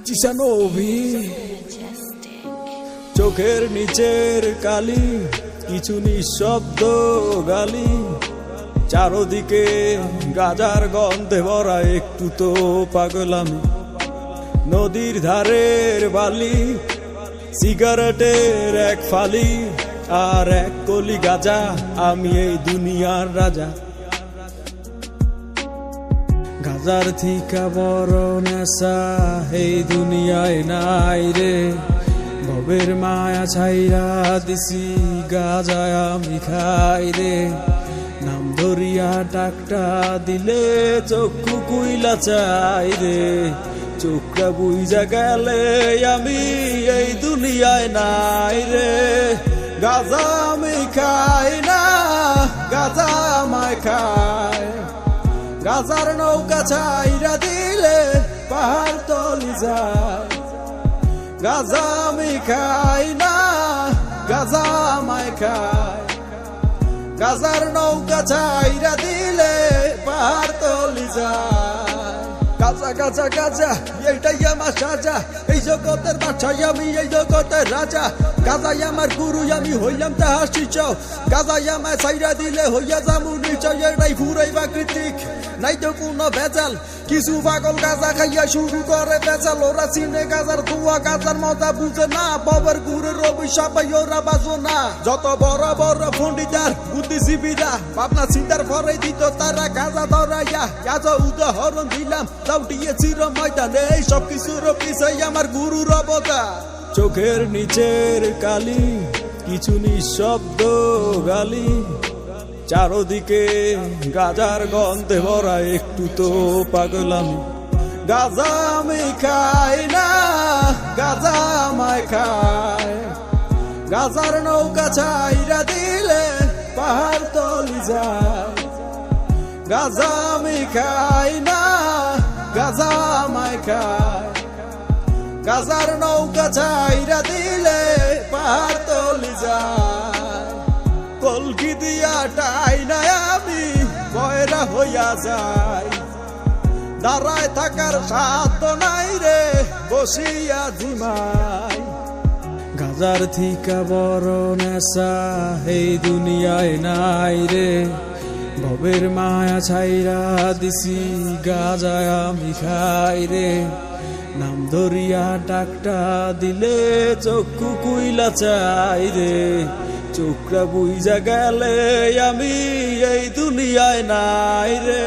জিসানভি চোখের নিচের কালি কিছু নিঃশব্দ গালি চারদিকে গাজার গন্ধে ভরা একটু তো পাগলামি নদীর ধারের বালি সিগারেটের এক ফালি আর এক কলি গাজা আমি এই দুনিয়ার রাজা গাজার থিকা বড় নেশা এই দুনিয়ায় নাই রে ভবের মায়া ছাইরা দিছি গাজায় আমি খাই রে নাম ধরিয়া ডাকটা দিলে চক্ষু কুইলা চাই রে চোখটা বুইজা গেলে আমি এই দুনিয়ায় নাই রে গাজা আমি খাই না গাজা আমায় খায় গাজার নৌকা ছাইরা দিলে পাহাড় তলি যায় গাজা আমি খাই না গাজা আমায় খায় গাজার নৌকা ছাইরা দিলে পাহাড় তলি যায় গাজা গাজা গাজা এইটাই আমার সাজা এই জগতের বাদশা আমি এই জগতের রাজা গাজাই আমার গুরু আমি হইলাম তাহার শিষ্য গাজাই আমায় ছাইরা দিলে হইয়া যামু নিশ্চয় এটাই ফুরাই প্রাকৃতিক নাই তো কোনো ভেজাল কিছু পাগল গাজা খাইয়া শুরু করে বেচাল ওরা চিনে গাজার ধোয়া গাজার মজা বুঝে না বাবার গুরের অভিশাপ ওরা বাজো না যত বড় বড় পণ্ডিতার বুদ্ধিজীবীরা ভাবনা চিন্তার পরে দিত তারা গাজা ধরাইয়া গাজা উদাহরণ দিলাম লাউটিয়ে চির ময়দানে এই সব কিছুর পিছাই আমার গুরুর অবদান চোখের নিচের কালি কিছু নিঃশব্দ গালি চারদিকে গাজার গন্ধে ভরা একটু তো পাগলামি গাজা আমি খাই না গাজা আমায় খায় গাজার নৌকা ছাইরা দিলে পাহাড় তলি যায় গাজা আমি খাই না গাজা আমায় খায় গাজার নৌকা ছাইরা দিলে পাহাড় তলি যায় কলকি দিয়া টাই না আমি বয়রা হইয়া যাই দাঁড়ায় থাকার সাধ্য নাই রে বসিয়া ঝিমাই গাজার থিকা বড় নেশা এই দুনিয়ায় নাই রে ভবের মায়া ছাইরা দিছি গাজায় আমি খাই রে নাম ধরিয়া ডাকটা দিলে চক্ষু কুইলা চাই রে চোখটা বুইজা গেলে আমি এই দুনিয়ায় নাই রে।